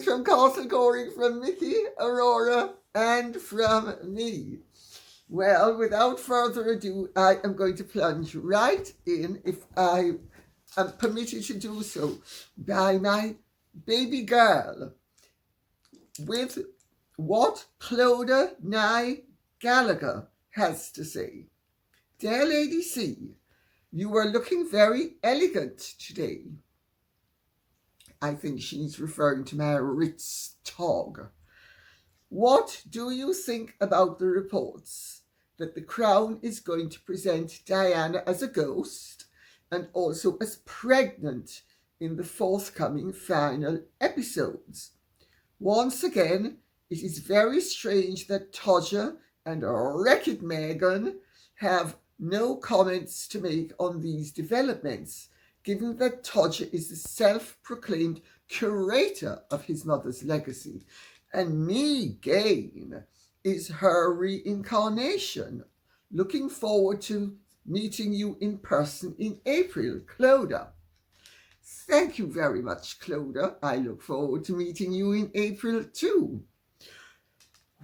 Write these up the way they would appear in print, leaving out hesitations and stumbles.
greetings from Castle Goring, from Mickey, Aurora, and from me. Well, without further ado, I am going to plunge right in, if I am permitted to do so, by my baby girl, with what Clodagh Nye Gallagher has to say. Dear Lady C, you are looking very elegant today. I think she's referring to my Ritz tog. What do you think about the reports that the Crown is going to present Diana as a ghost and also as pregnant in the forthcoming final episodes? Once again, it is very strange that Todger and wretched Meghan have no comments to make on these developments, given that Todger is the self-proclaimed curator of his mother's legacy, and Meghan is her reincarnation. Looking forward to meeting you in person in April, Clodagh. Thank you very much, Clodagh. I look forward to meeting you in April too.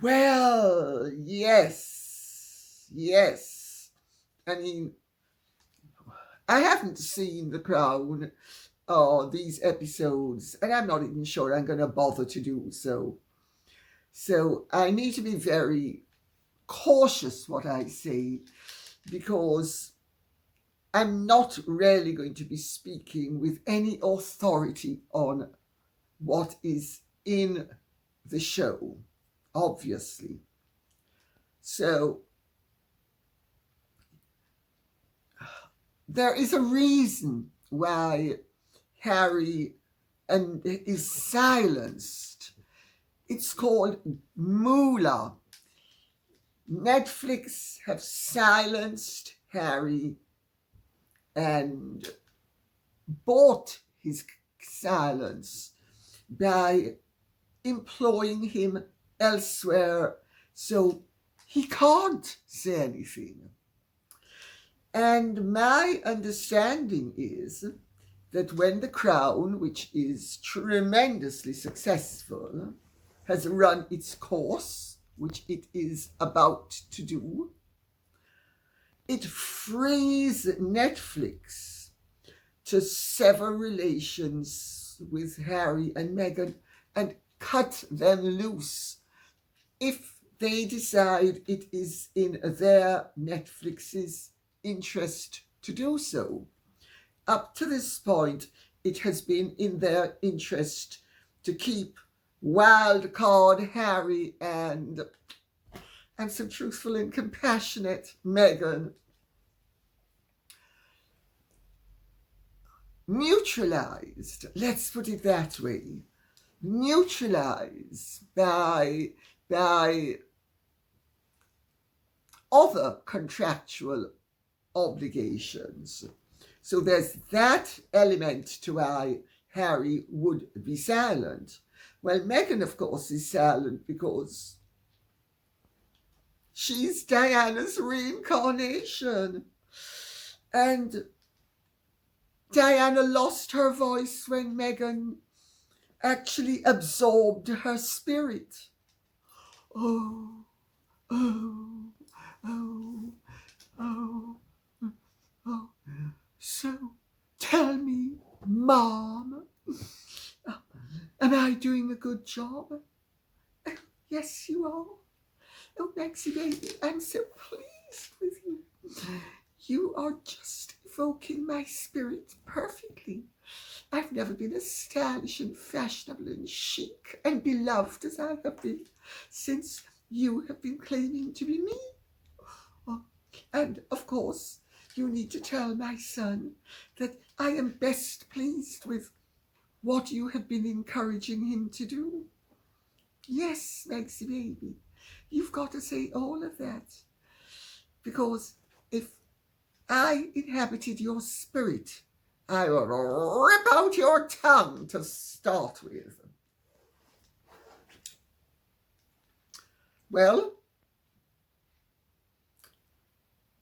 Well, yes. I mean, I haven't seen The Crown or these episodes, and I'm not even sure I'm going to bother to do so. So I need to be very cautious what I say, because I'm not really going to be speaking with any authority on what is in the show, obviously. So there is a reason why Harry is silenced. It's called moolah. Netflix have silenced Harry and bought his silence by employing him elsewhere, so he can't say anything. And my understanding is that when the Crown, which is tremendously successful, has run its course, which it is about to do, it frees Netflix to sever relations with Harry and Meghan and cut them loose if they decide it is in their Netflix's interest to do so. Up to this point, it has been in their interest to keep wild card Harry and some truthful and compassionate Meghan neutralized, let's put it that way, neutralized by other contractual obligations. So there's that element to why Harry would be silent. Well, Meghan, of course, is silent because she's Diana's reincarnation. And Diana lost her voice when Meghan actually absorbed her spirit. Oh. So tell me, Mom, am I doing a good job? Oh, yes, you are. Oh, Maxie baby, I'm so pleased with you. You are just evoking my spirit perfectly. I've never been as stylish and fashionable and chic and beloved as I have been since you have been claiming to be me. Oh, and, of course, you need to tell my son that I am best pleased with what you have been encouraging him to do. Yes, Maxie baby, you've got to say all of that. Because if I inhabited your spirit, I would rip out your tongue to start with. Well,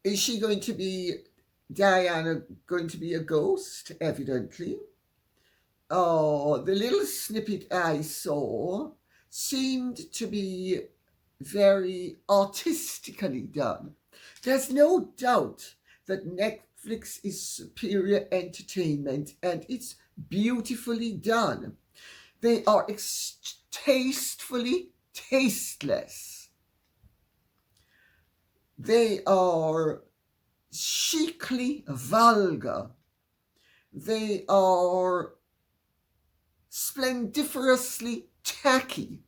is she going to be, Diana, going to be a ghost? Evidently. Oh, the little snippet I saw seemed to be very artistically done. There's no doubt that Netflix is superior entertainment and it's beautifully done. They are tastefully tasteless. They are chicly vulgar. They are splendiferously tacky.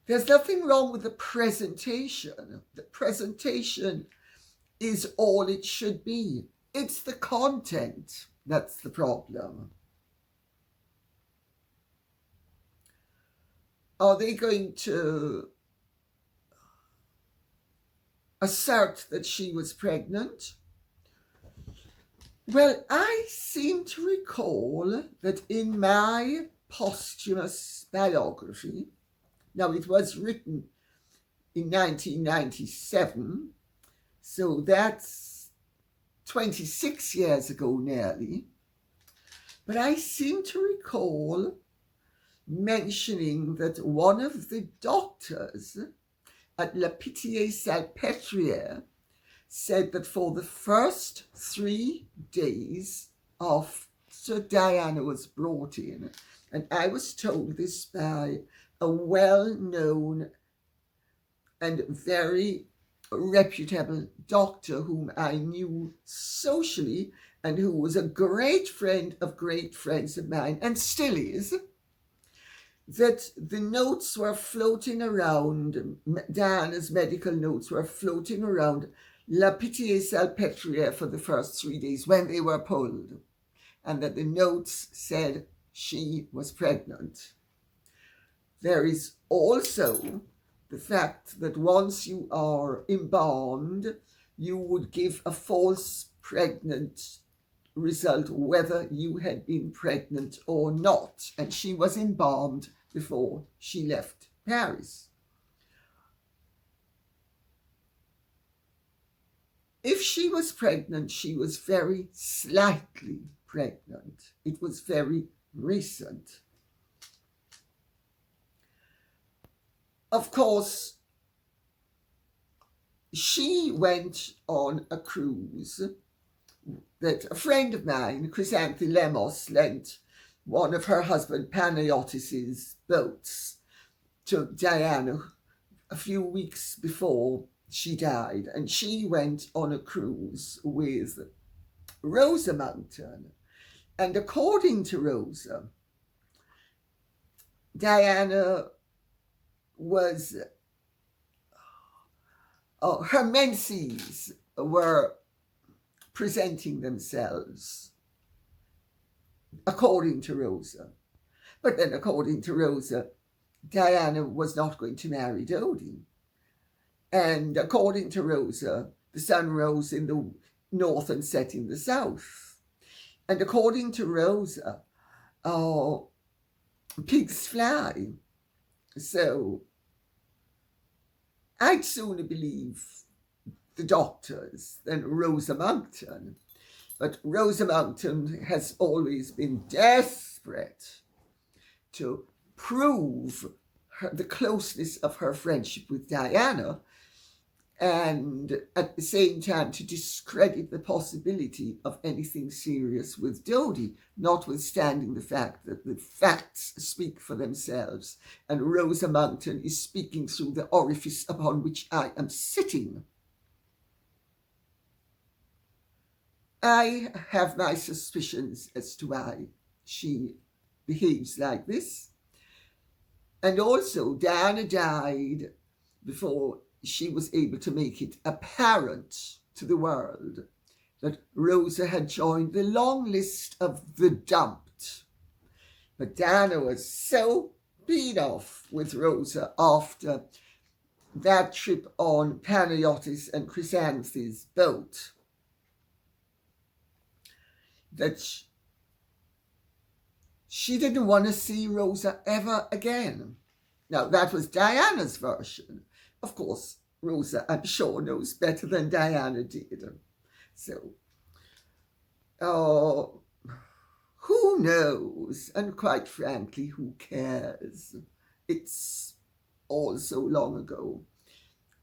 There's nothing wrong with the presentation. The presentation is all it should be. It's the content that's the problem. Are they going to assert that she was pregnant? Well, I seem to recall that in my posthumous biography, now it was written in 1997, so that's 26 years ago nearly, but I seem to recall mentioning that one of the doctors at La Pitié-Salpêtrière said that for the first 3 days after Diana was brought in, and I was told this by a well-known and very reputable doctor whom I knew socially and who was a great friend of great friends of mine and still is, that the notes were floating around, Diana's medical notes were floating around La Pitié-Salpêtrière for the first 3 days when they were pulled, and that the notes said she was pregnant. There is also the fact that once you are embalmed, you would give a false pregnant result whether you had been pregnant or not, and she was embalmed before she left Paris. If she was pregnant, she was very slightly pregnant. It was very recent. Of course, she went on a cruise that a friend of mine, Chrysanthi Lemos, lent one of her husband Panayotis's boats to Diana a few weeks before she died, and she went on a cruise with Rosa Mountain. And according to Rosa, Diana was, her menses were presenting themselves, according to Rosa. But then according to Rosa, Diana was not going to marry Dodi. And according to Rosa, the sun rose in the north and set in the south. And according to Rosa, pigs fly. So I'd sooner believe the doctors than Rosa Monkton. But Rosa Monkton has always been desperate to prove the closeness of her friendship with Diana, and at the same time to discredit the possibility of anything serious with Dodi, notwithstanding the fact that the facts speak for themselves, and Rosa Monkton is speaking through the orifice upon which I am sitting. I have my suspicions as to why she behaves like this. And also, Diana died before she was able to make it apparent to the world that Rosa had joined the long list of the dumped. But Diana was so beat off with Rosa after that trip on Panayotis and Chrysanthe's boat that she didn't want to see Rosa ever again. Now, that was Diana's version. Of course, Rosa, I'm sure, knows better than Diana did. So, who knows? And quite frankly, who cares? It's all so long ago.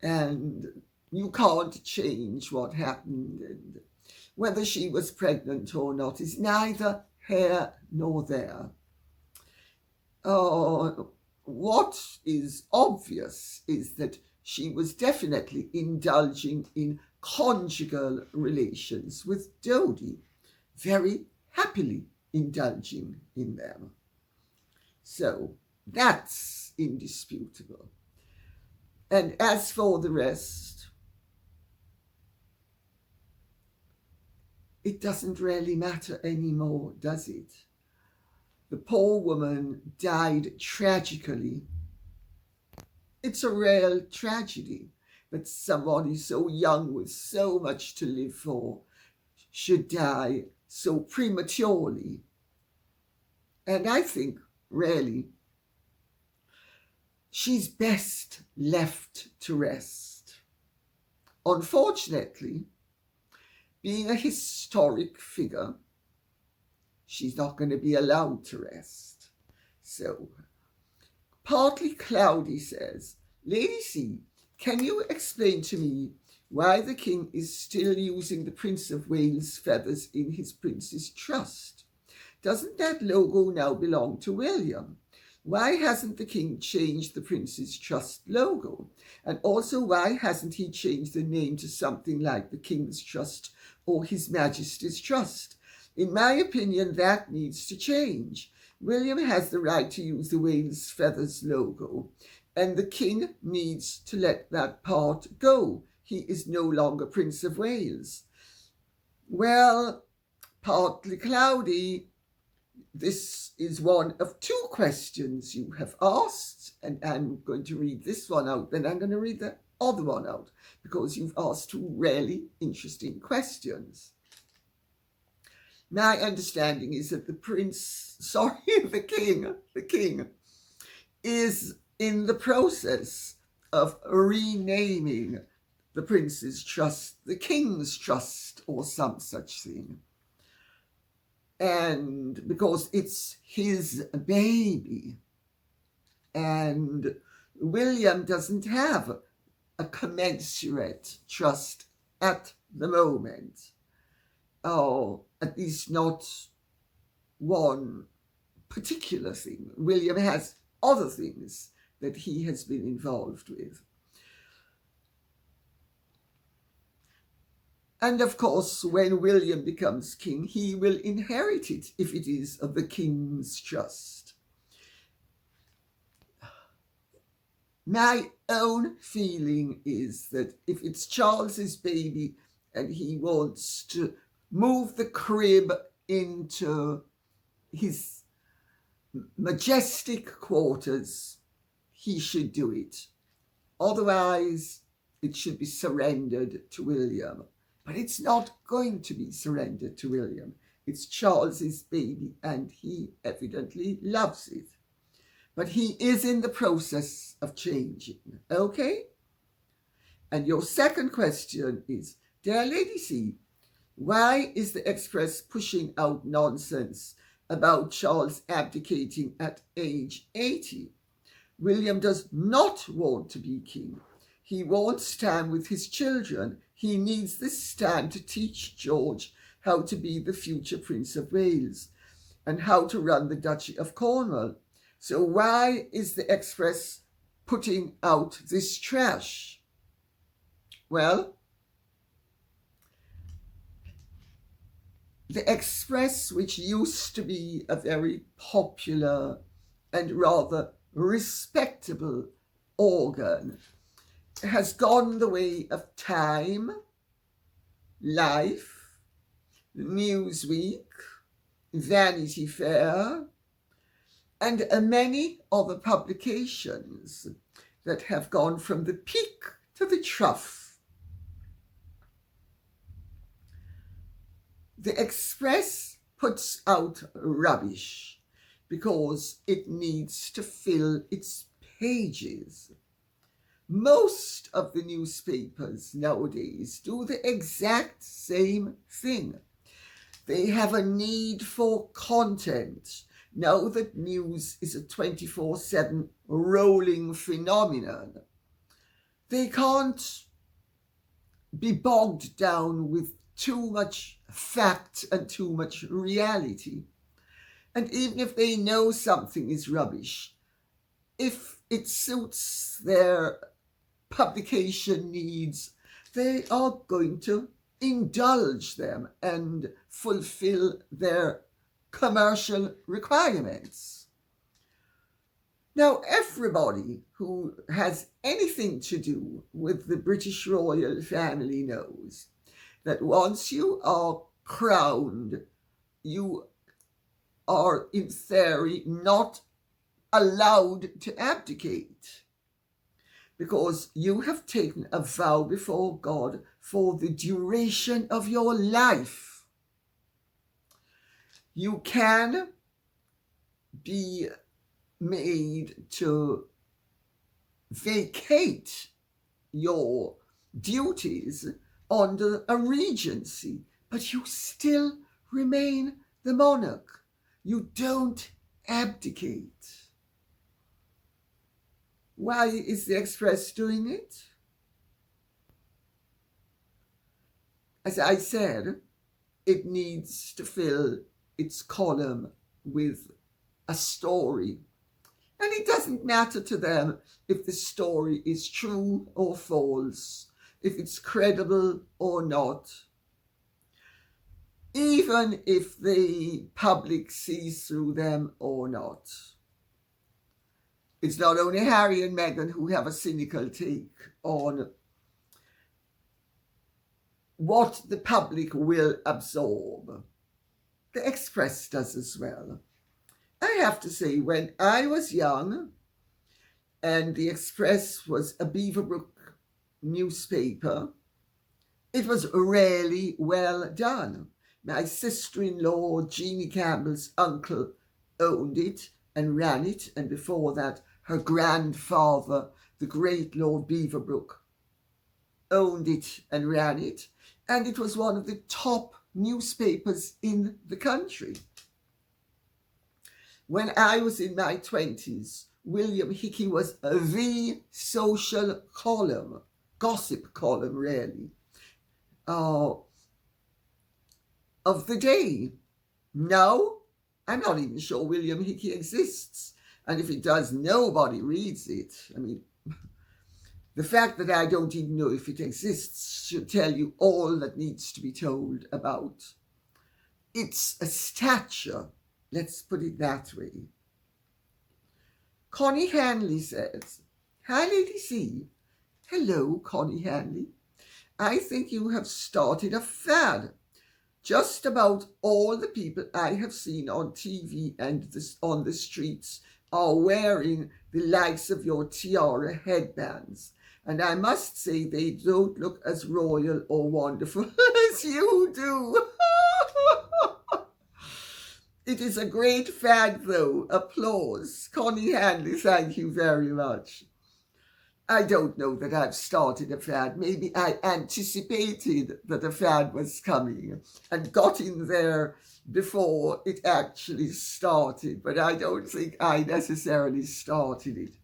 And you can't change what happened. And whether she was pregnant or not is neither here nor there. Oh, what is obvious is that she was definitely indulging in conjugal relations with Dodi, very happily indulging in them. So that's indisputable. And as for the rest, it doesn't really matter anymore, does it? The poor woman died tragically. It's a real tragedy that somebody so young with so much to live for should die so prematurely. And I think, really, she's best left to rest. Unfortunately, being a historic figure, she's not going to be allowed to rest. So, Partly Cloudy says, Lady C, can you explain to me why the king is still using the Prince of Wales feathers in his Prince's Trust? Doesn't that logo now belong to William? Why hasn't the king changed the Prince's Trust logo? And also, why hasn't he changed the name to something like the King's Trust or His Majesty's Trust? In my opinion, that needs to change. William has the right to use the Wales Feathers logo, and the king needs to let that part go. He is no longer Prince of Wales. Well, Partly Cloudy, this is one of two questions you have asked, and I'm going to read this one out, then I'm going to read the other one out, because you've asked two really interesting questions. My understanding is that the king is in the process of renaming the Prince's Trust the King's Trust or some such thing. And because it's his baby, and William doesn't have a commensurate trust at the moment. Oh, at least not one particular thing. William has other things that he has been involved with. And of course, when William becomes king, he will inherit it if it is of the King's Trust. My own feeling is that if it's Charles's baby and he wants to move the crib into his majestic quarters, he should do it. Otherwise, it should be surrendered to William. But it's not going to be surrendered to William. It's Charles's baby, and he evidently loves it. But he is in the process of changing, okay? And your second question is, dear Lady C, why is the Express pushing out nonsense about Charles abdicating at age 80? William does not want to be king. He wants time with his children. He needs this time to teach George how to be the future Prince of Wales and how to run the Duchy of Cornwall. So why is the Express putting out this trash? Well, the Express, which used to be a very popular and rather respectable organ, has gone the way of Time, Life, Newsweek, Vanity Fair, and many other publications that have gone from the peak to the trough. The Express puts out rubbish because it needs to fill its pages. Most of the newspapers nowadays do the exact same thing. They have a need for content. Now that news is a 24/7 rolling phenomenon, they can't be bogged down with too much fact and too much reality. And even if they know something is rubbish, if it suits their publication needs, they are going to indulge them and fulfill their commercial requirements. Now, everybody who has anything to do with the British royal family knows that once you are crowned, you are, in theory, not allowed to abdicate, because you have taken a vow before God for the duration of your life. You can be made to vacate your duties under a regency, but you still remain the monarch. You don't abdicate. Why is the Express doing it? As I said, it needs to fill its column with a story. And it doesn't matter to them if the story is true or false, if it's credible or not. Even if the public sees through them or not. It's not only Harry and Meghan who have a cynical take on what the public will absorb. The Express does as well. I have to say, when I was young and the Express was a Beaverbrook newspaper, it was really well done. My sister-in-law, Jeannie Campbell's uncle, owned it and ran it, and before that, her grandfather, the great Lord Beaverbrook, owned it and ran it, and it was one of the top newspapers in the country. When I was in my 20s, William Hickey was the social column, gossip column really, of the day. Now, I'm not even sure William Hickey exists. And if it does, nobody reads it. I mean, the fact that I don't even know if it exists should tell you all that needs to be told about its stature. Let's put it that way. Connie Hanley says, "Hi, Lady C." Hello, Connie Hanley. "I think you have started a fad. Just about all the people I have seen on TV and on the streets are wearing the likes of your tiara headbands. And I must say they don't look as royal or wonderful as you do." It is a great fad, though. Applause. Connie Hanley, thank you very much. I don't know that I've started a fad. Maybe I anticipated that a fad was coming and got in there before it actually started, but I don't think I necessarily started it.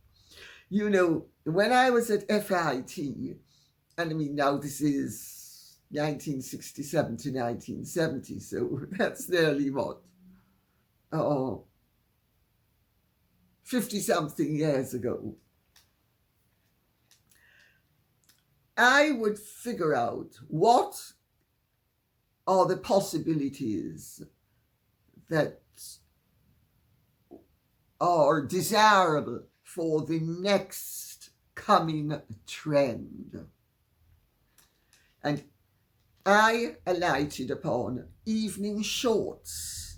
You know, when I was at FIT, and I mean, now this is 1967 to 1970, so that's nearly what? 50-something years ago. I would figure out what are the possibilities that are desirable for the next coming trend. And I alighted upon evening shorts.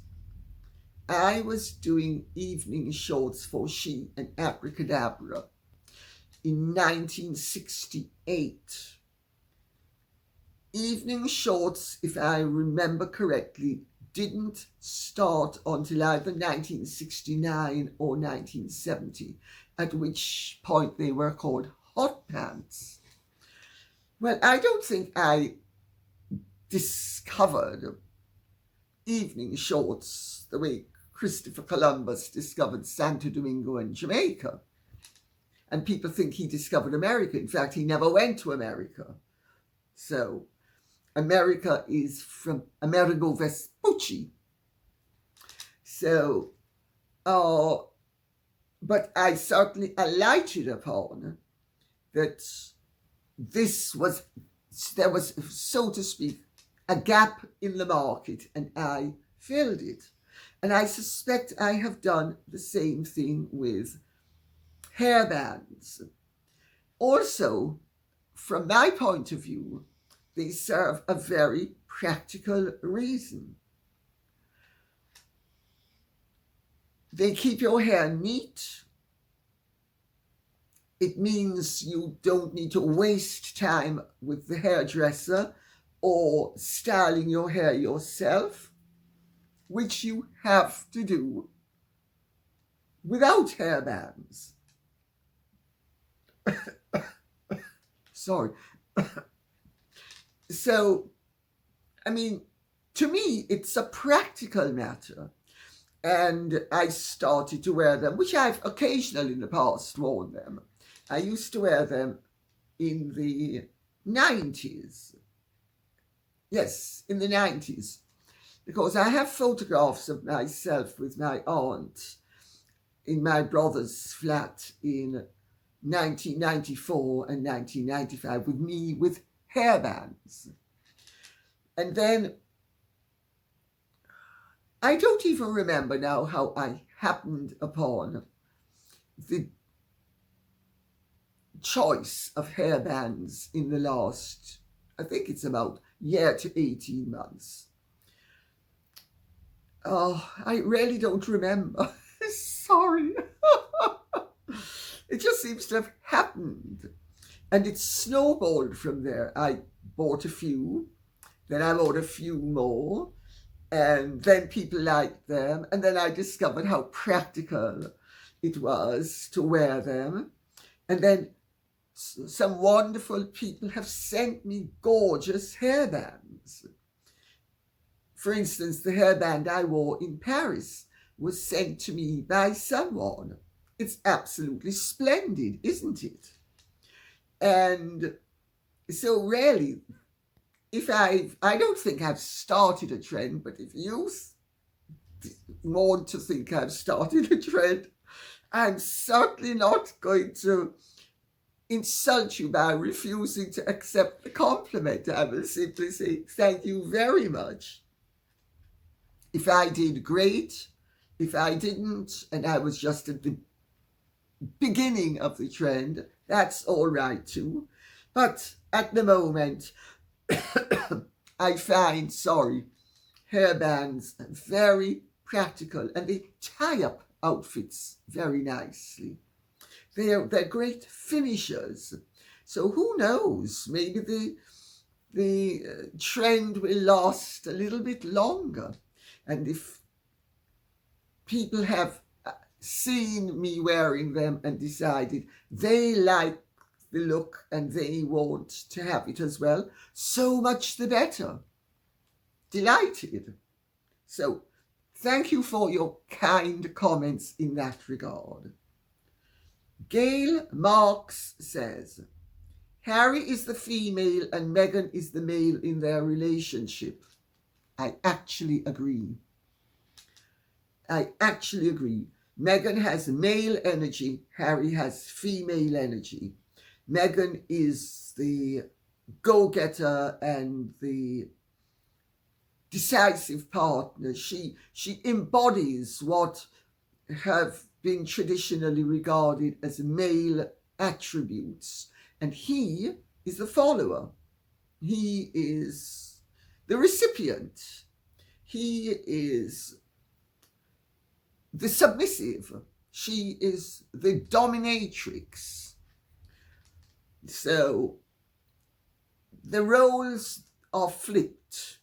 I was doing evening shorts for She and Abracadabra in 1968. Evening shorts, if I remember correctly, didn't start until either 1969 or 1970, at which point they were called hot pants. Well, I don't think I discovered evening shorts, the way Christopher Columbus discovered Santo Domingo and Jamaica. And people think he discovered America. In fact, he never went to America. So America is from Amerigo Vespucci. So, but I certainly alighted upon that there was, so to speak, a gap in the market, and I filled it. And I suspect I have done the same thing with hairbands. Also, from my point of view, they serve a very practical reason. They keep your hair neat. It means you don't need to waste time with the hairdresser or styling your hair yourself, which you have to do without hairbands. Sorry. So, I mean, to me, it's a practical matter. And I started to wear them, which I've occasionally in the past worn them. I used to wear them in the 90s. Yes, in the 90s. Because I have photographs of myself with my aunt in my brother's flat in 1994 and 1995 with me with hairbands. And then I don't even remember now how I happened upon the choice of hairbands in the last, I think it's about year to 18 months. Oh, I really don't remember. Sorry. It just seems to have happened. And it snowballed from there. I bought a few, then I bought a few more, and then people liked them. And then I discovered how practical it was to wear them. And then some wonderful people have sent me gorgeous hairbands. For instance, the hairband I wore in Paris was sent to me by someone. It's absolutely splendid, isn't it? And so really, I don't think I've started a trend, but if you want to think I've started a trend, I'm certainly not going to insult you by refusing to accept the compliment. I will simply say, thank you very much. If I did, great. If I didn't, and I was just at the beginning of the trend, that's all right too. But at the moment, I find, hairbands very practical, and they tie up outfits very nicely. They're great finishers. So who knows, maybe the trend will last a little bit longer. And if people have seen me wearing them and decided they like the look and they want to have it as well, so much the better. Delighted. So thank you for your kind comments in that regard. Gail Marks says, Harry is the female and Meghan is the male in their relationship. I actually agree. Meghan has male energy. Harry has female energy. Meghan is the go-getter and the decisive partner. She embodies what have been traditionally regarded as male attributes. And he is the follower. He is the recipient. He is the submissive. She is the dominatrix. So the roles are flipped.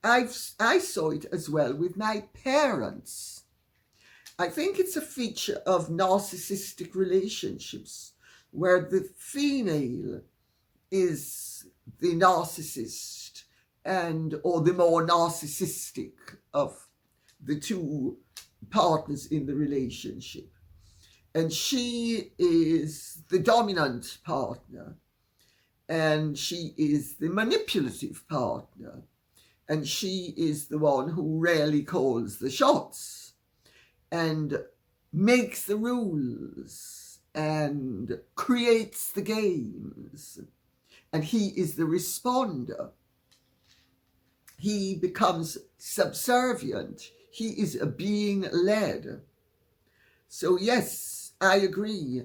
I saw it as well with my parents. I think it's a feature of narcissistic relationships where the female is the narcissist or the more narcissistic of the two partners in the relationship. And she is the dominant partner, and she is the manipulative partner, and she is the one who rarely calls the shots and makes the rules and creates the games, and he is the responder. He becomes subservient. He is a being led. So yes, I agree.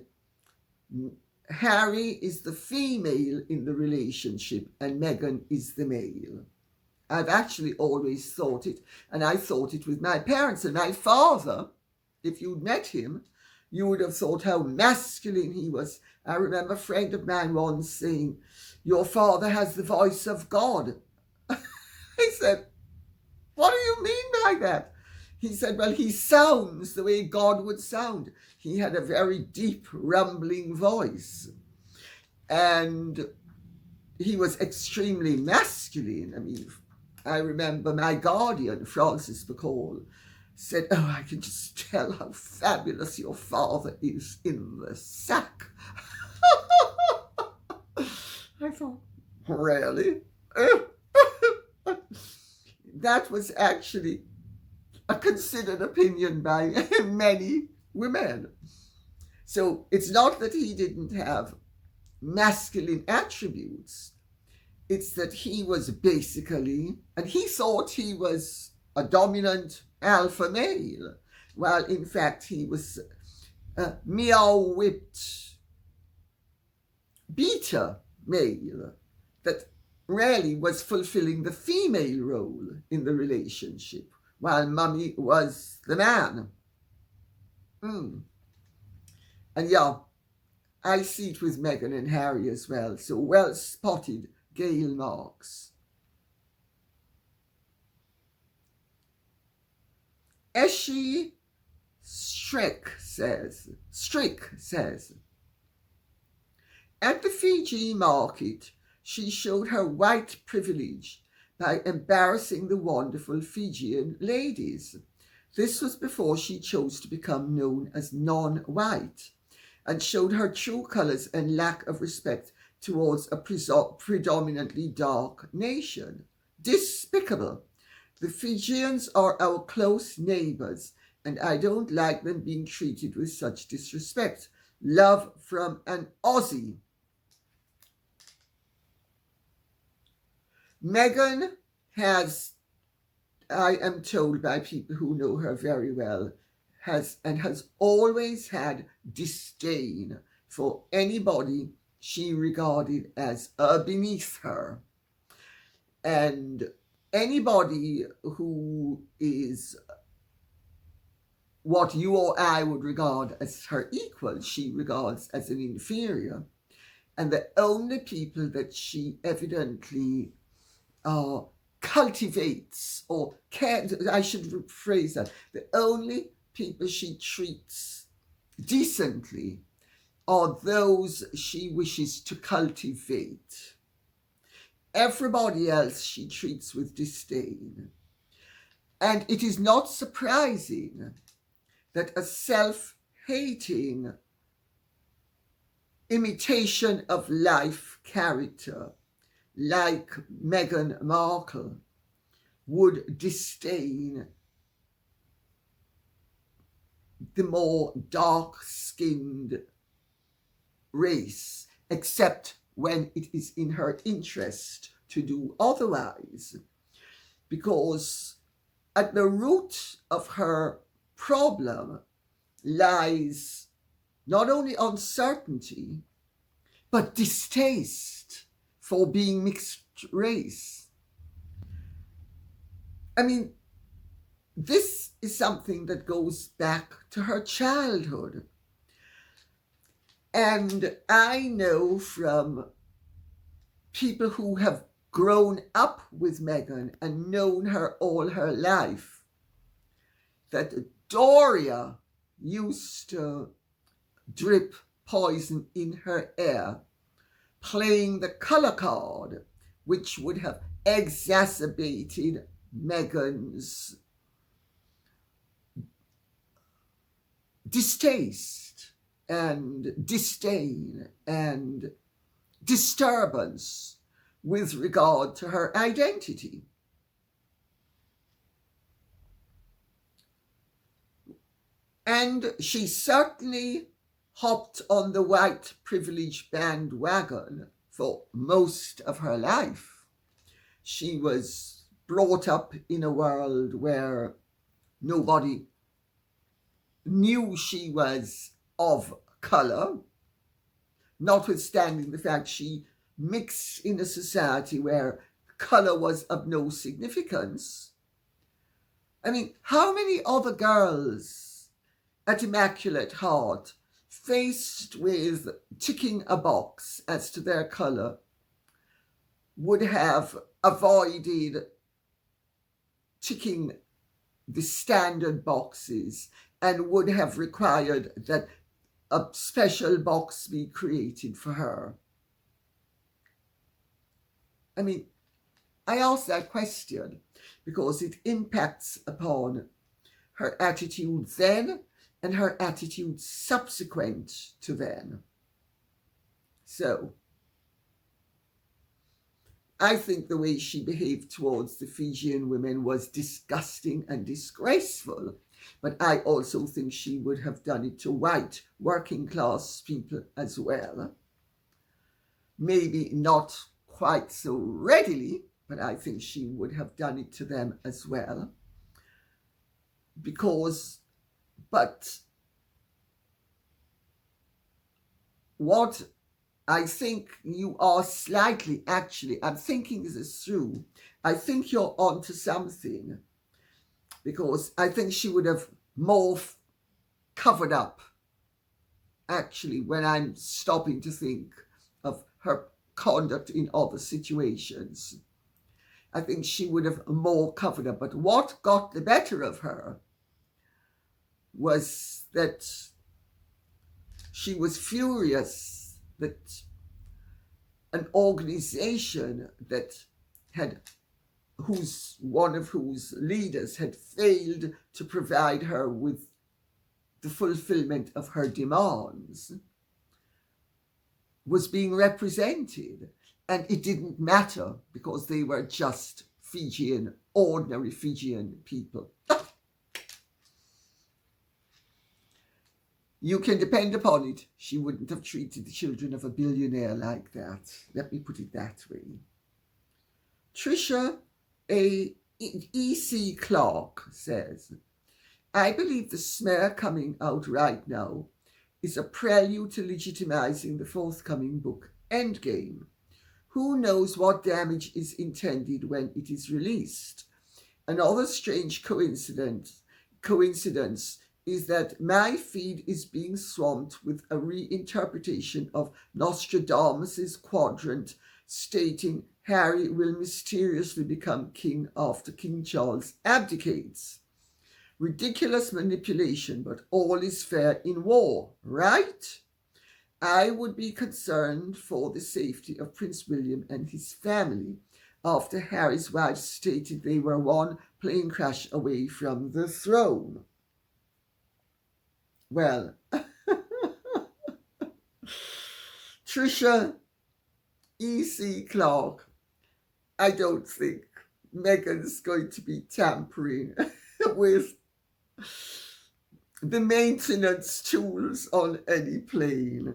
Harry is the female in the relationship and Meghan is the male. I've actually always thought it, and I thought it with my parents and my father. If you'd met him, you would have thought how masculine he was. I remember a friend of mine once saying, "Your father has the voice of God." I said, "What do you mean by that?" He said, "Well, he sounds the way God would sound." He had a very deep, rumbling voice. And he was extremely masculine. I mean, I remember my guardian, Francis McCall, said, "Oh, I can just tell how fabulous your father is in the sack." I thought, really? That was actually a considered opinion by many women. So it's not that he didn't have masculine attributes. It's that he was basically, and he thought he was a dominant alpha male, while in fact he was a meow-whipped beta male that really was fulfilling the female role in the relationship, while mummy was the man. And yeah, I see it with Meghan and Harry as well. So well spotted, Gail Marks. Eshi Strick says, at the Fiji market, she showed her white privilege by embarrassing the wonderful Fijian ladies. This was before she chose to become known as non-white, and showed her true colours and lack of respect towards a predominantly dark nation. Despicable. The Fijians are our close neighbours, and I don't like them being treated with such disrespect. Love from an Aussie. Meghan has, I am told by people who know her very well, has always had disdain for anybody she regarded as beneath her. And anybody who is what you or I would regard as her equal, she regards as an inferior. And the only people that she evidently cultivates, or I should rephrase that, the only people she treats decently are those she wishes to cultivate. Everybody else she treats with disdain. And it is not surprising that a self-hating imitation of life character like Meghan Markle would disdain the more dark-skinned race, except when it is in her interest to do otherwise. Because at the root of her problem lies not only uncertainty, but distaste for being mixed race. I mean, this is something that goes back to her childhood. And I know from people who have grown up with Meghan and known her all her life that Doria used to drip poison in her hair, playing the colour card, which would have exacerbated Meghan's distaste and disdain and disturbance with regard to her identity. And she certainly hopped on the white privilege bandwagon for most of her life. She was brought up in a world where nobody knew she was of colour, notwithstanding the fact she mixed in a society where colour was of no significance. I mean, how many other girls at Immaculate Heart, faced with ticking a box as to their colour, would have avoided ticking the standard boxes and would have required that a special box be created for her? I mean, I ask that question because it impacts upon her attitude then and her attitude subsequent to then. So, I think the way she behaved towards the Fijian women was disgusting and disgraceful, but I also think she would have done it to white working class people as well. Maybe not quite so readily, but I think she would have done it to them as well. But what I think you are slightly, actually, I'm thinking this through. I think you're onto something, because I think she would have more covered up, actually, when I'm stopping to think of her conduct in other situations. I think she would have more covered up. But what got the better of her was that she was furious that an organization one of whose leaders had failed to provide her with the fulfillment of her demands was being represented. And it didn't matter because they were just ordinary Fijian people. You can depend upon it, she wouldn't have treated the children of a billionaire like that. Let me put it that way. Trisha E.C. Clark says, I believe the smear coming out right now is a prelude to legitimizing the forthcoming book, Endgame. Who knows what damage is intended when it is released? Another strange coincidence is that my feed is being swamped with a reinterpretation of Nostradamus' quadrant stating Harry will mysteriously become king after King Charles abdicates. Ridiculous manipulation, but all is fair in war, right? I would be concerned for the safety of Prince William and his family after Harry's wife stated they were one plane crash away from the throne. Well, Trisha E.C. Clark, I don't think Meghan's going to be tampering with the maintenance tools on any plane.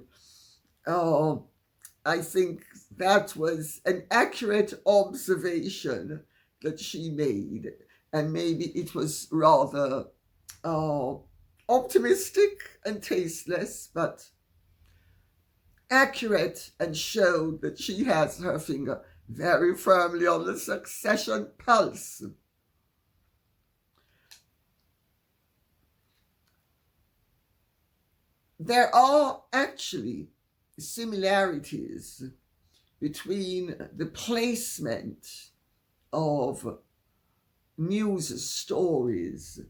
I think that was an accurate observation that she made, and maybe it was rather optimistic and tasteless, but accurate, and showed that she has her finger very firmly on the succession pulse. There are actually similarities between the placement of news stories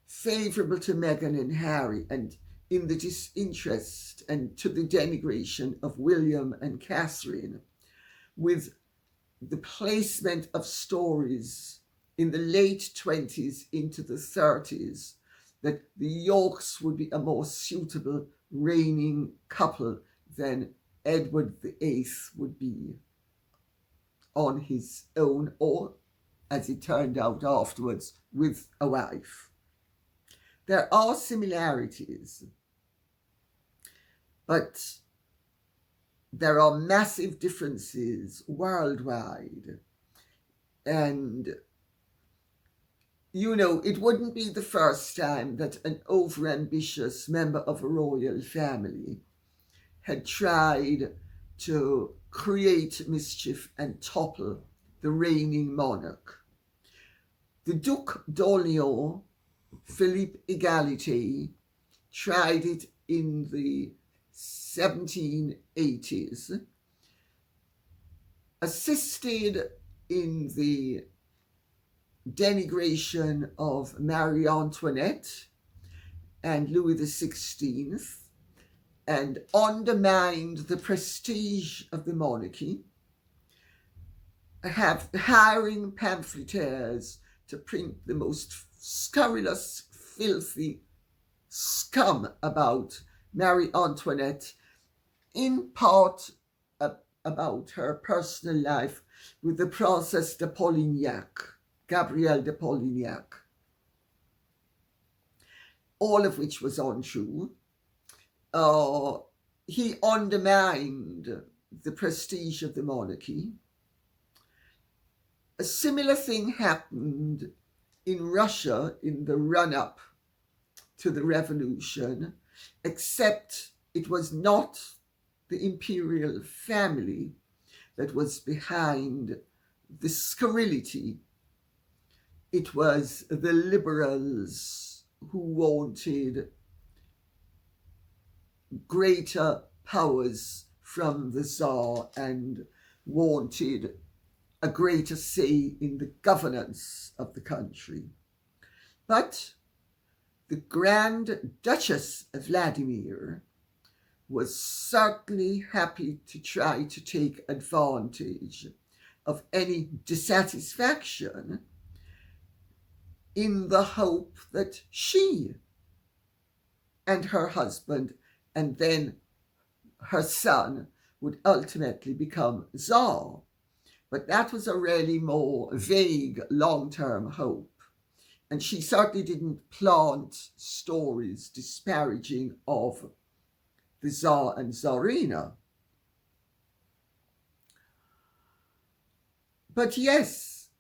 favourable to Meghan and Harry and in the disinterest and to the denigration of William and Catherine, with the placement of stories in the late 20s into the 30s that the Yorks would be a more suitable reigning couple than Edward VIII would be on his own, or, as it turned out afterwards, with a wife. There are similarities, but there are massive differences worldwide. And, you know, it wouldn't be the first time that an overambitious member of a royal family had tried to create mischief and topple the reigning monarch. The Duc d'Orléans, Philippe Égalité, tried it in the 1780s, assisted in the denigration of Marie Antoinette and Louis XVI, and undermined the prestige of the monarchy, hiring pamphleteers to print the most scurrilous, filthy scum about Marie Antoinette, in part about her personal life with the Princesse de Polignac, Gabrielle de Polignac, all of which was untrue. He undermined the prestige of the monarchy. A similar thing happened in Russia in the run-up to the revolution, except it was not the imperial family that was behind the scurrility. It was the liberals who wanted greater powers from the Tsar and wanted a greater say in the governance of the country. But the Grand Duchess of Vladimir was certainly happy to try to take advantage of any dissatisfaction in the hope that she and her husband and then her son would ultimately become Tsar. But that was a really more vague long-term hope. And she certainly didn't plant stories disparaging of the Tsar and Tsarina. But yes,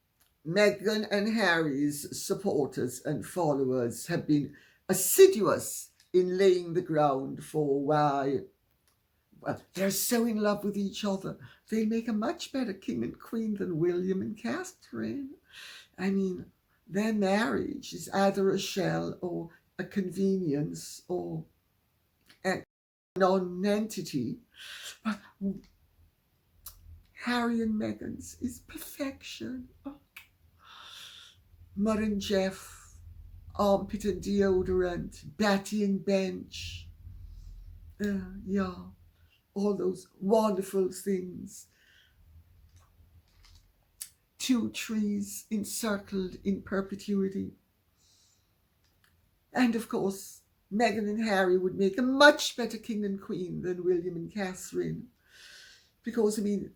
Meghan and Harry's supporters and followers have been assiduous in laying the ground for why, well, they're so in love with each other. They make a much better king and queen than William and Catherine. I mean, their marriage is either a shell or a convenience or a non-entity. But Harry and Meghan's is perfection. Oh. Mud and Jeff, armpit and deodorant, Batty and Bench. Yeah, all those wonderful things. 2 trees encircled in perpetuity. And of course, Meghan and Harry would make a much better king and queen than William and Catherine. Because, I mean,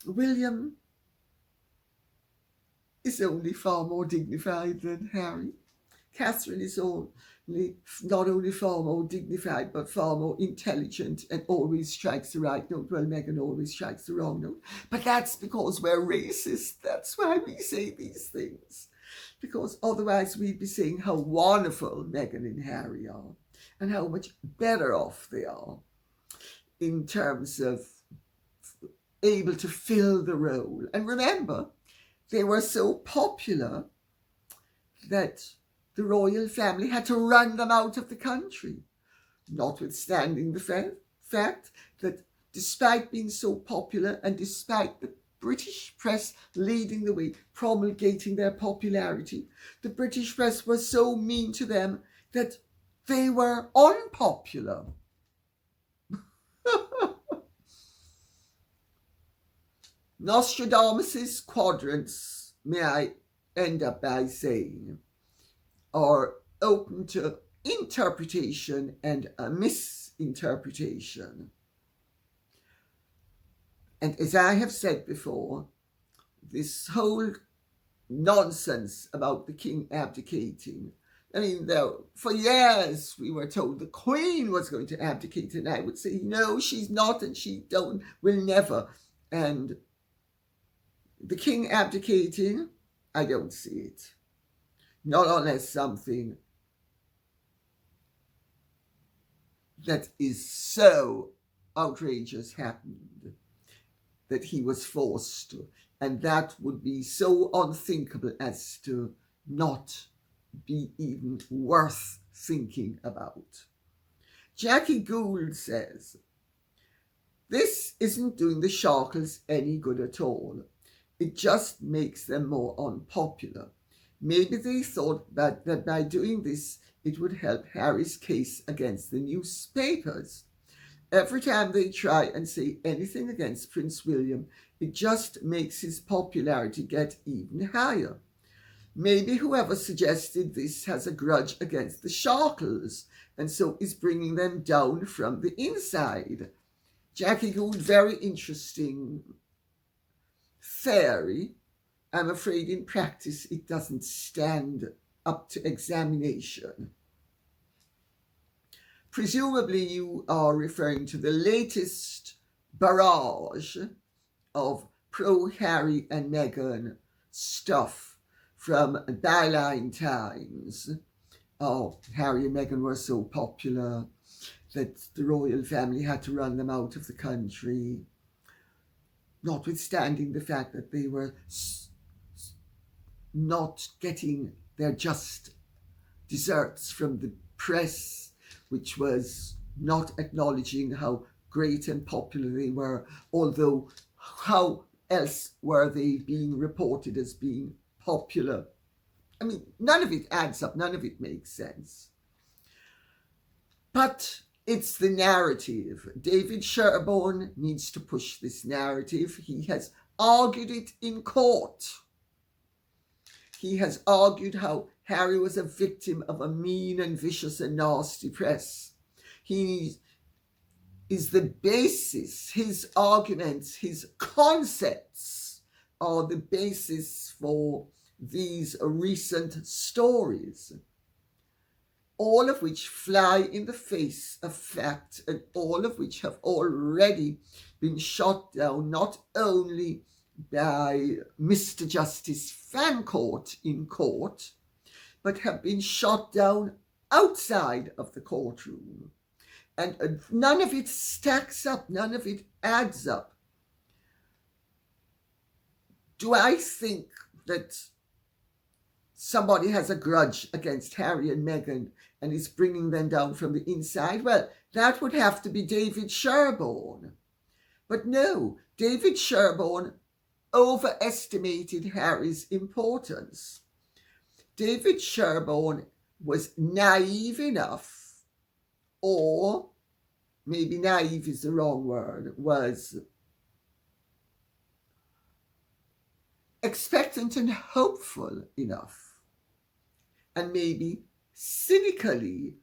William is only far more dignified than Harry. Catherine is not only far more dignified, but far more intelligent and always strikes the right note. Well, Meghan always strikes the wrong note. But that's because we're racist. That's why we say these things. Because otherwise we'd be saying how wonderful Meghan and Harry are and how much better off they are in terms of able to fill the role. And remember, they were so popular that the royal family had to run them out of the country, notwithstanding the fact that despite being so popular and despite the British press leading the way, promulgating their popularity, the British press was so mean to them that they were unpopular. Nostradamus's quadrants, may I end up by saying, are open to interpretation and a misinterpretation. And as I have said before, this whole nonsense about the king abdicating. I mean, for years we were told the Queen was going to abdicate, and I would say, no, she's not, and she will never. And the king abdicating, I don't see it. Not unless something that is so outrageous happened that he was forced to. And that would be so unthinkable as to not be even worth thinking about. Jackie Gould says, this isn't doing the Sharkles any good at all. It just makes them more unpopular. Maybe they thought that by doing this, it would help Harry's case against the newspapers. Every time they try and say anything against Prince William, it just makes his popularity get even higher. Maybe whoever suggested this has a grudge against the Sharkles, and so is bringing them down from the inside. Jackie Gould, very interesting theory. I'm afraid in practice it doesn't stand up to examination. Presumably you are referring to the latest barrage of pro-Harry and Meghan stuff from Byline Times. Oh, Harry and Meghan were so popular that the royal family had to run them out of the country, notwithstanding the fact that they were not getting their just deserts from the press, which was not acknowledging how great and popular they were, although how else were they being reported as being popular? I mean, none of it adds up, none of it makes sense. But it's the narrative. David Sherborne needs to push this narrative. He has argued it in court. He has argued how Harry was a victim of a mean and vicious and nasty press. He is the basis, his arguments, his concepts are the basis for these recent stories, all of which fly in the face of fact and all of which have already been shot down not only by Mr. Justice Fancourt in court, but have been shot down outside of the courtroom. And none of it stacks up, none of it adds up. Do I think that somebody has a grudge against Harry and Meghan and is bringing them down from the inside? Well, that would have to be David Sherborne. But no, David Sherborne overestimated Harry's importance. David Sherborne was naive enough, or maybe naive is the wrong word, was expectant and hopeful enough, and maybe cynically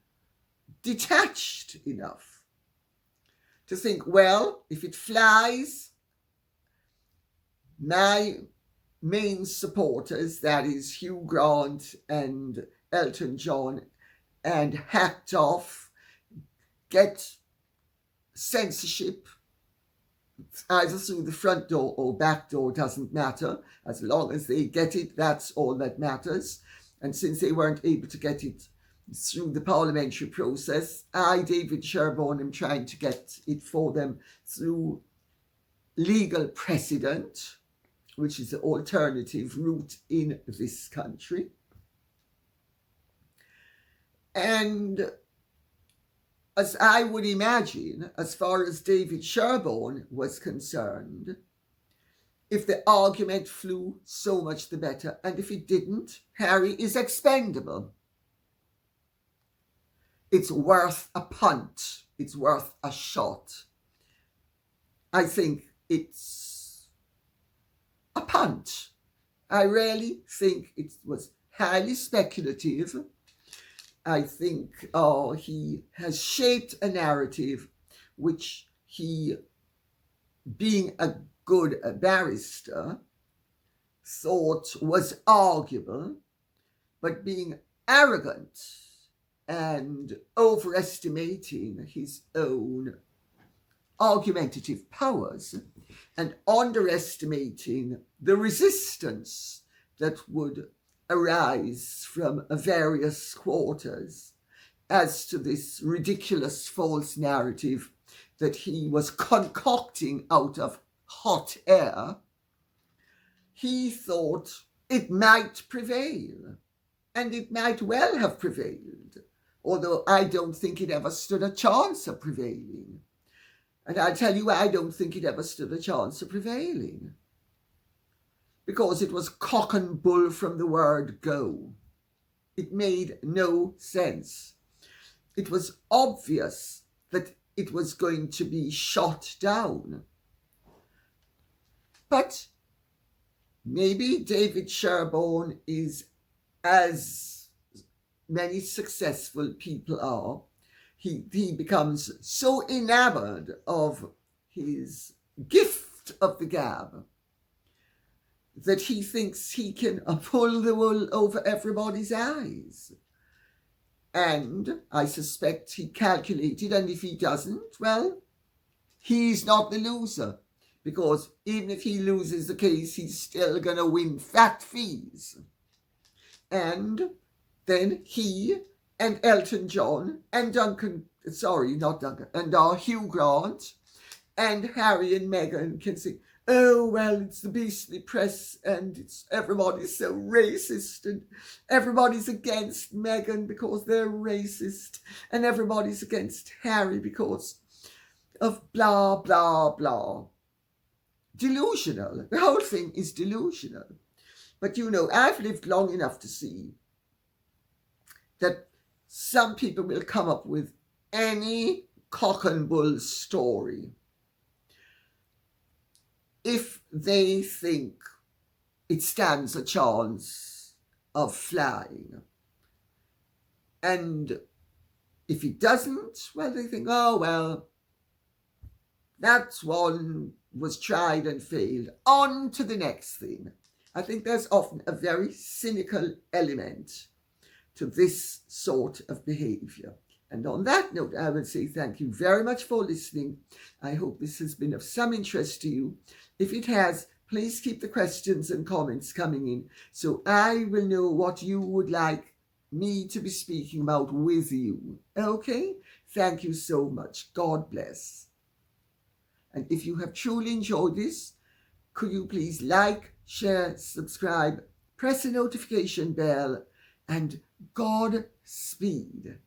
detached enough to think, well, if it flies, my main supporters, that is Hugh Grant and Elton John, and hacked off, get censorship either through the front door or back door, doesn't matter. As long as they get it, that's all that matters. And since they weren't able to get it through the parliamentary process, I, David Sherborne, am trying to get it for them through legal precedent, which is the alternative route in this country. And as I would imagine, as far as David Sherborne was concerned, if the argument flew, so much the better. And if it didn't, Harry is expendable. It's worth a punt. It's worth a shot. I think it's punt. I really think it was highly speculative. I think he has shaped a narrative which he, being a good barrister, thought was arguable, but being arrogant and overestimating his own argumentative powers and underestimating the resistance that would arise from various quarters as to this ridiculous false narrative that he was concocting out of hot air, he thought it might prevail, and it might well have prevailed, although I don't think it ever stood a chance of prevailing. And I'll tell you why I don't think it ever stood a chance of prevailing. Because it was cock and bull from the word go. It made no sense. It was obvious that it was going to be shot down. But maybe David Sherborne is, as many successful people are, he becomes so enamored of his gift of the gab that he thinks he can pull the wool over everybody's eyes. And I suspect he calculated, and if he doesn't, well, he's not the loser. Because even if he loses the case, he's still going to win fat fees. And then he and Elton John and Hugh Grant and Harry and Meghan can say, oh, well, it's the beastly press and everybody's so racist and everybody's against Meghan because they're racist and everybody's against Harry because of blah, blah, blah. Delusional. The whole thing is delusional. But I've lived long enough to see that some people will come up with any cock and bull story if they think it stands a chance of flying. And if it doesn't, well, they think, oh, well, that one was tried and failed. On to the next thing. I think there's often a very cynical element to this sort of behavior. And on that note, I will say thank you very much for listening. I hope this has been of some interest to you. If it has, please keep the questions and comments coming in so I will know what you would like me to be speaking about with you. Okay? Thank you so much. God bless. And if you have truly enjoyed this, could you please like, share, subscribe, press the notification bell, and Godspeed.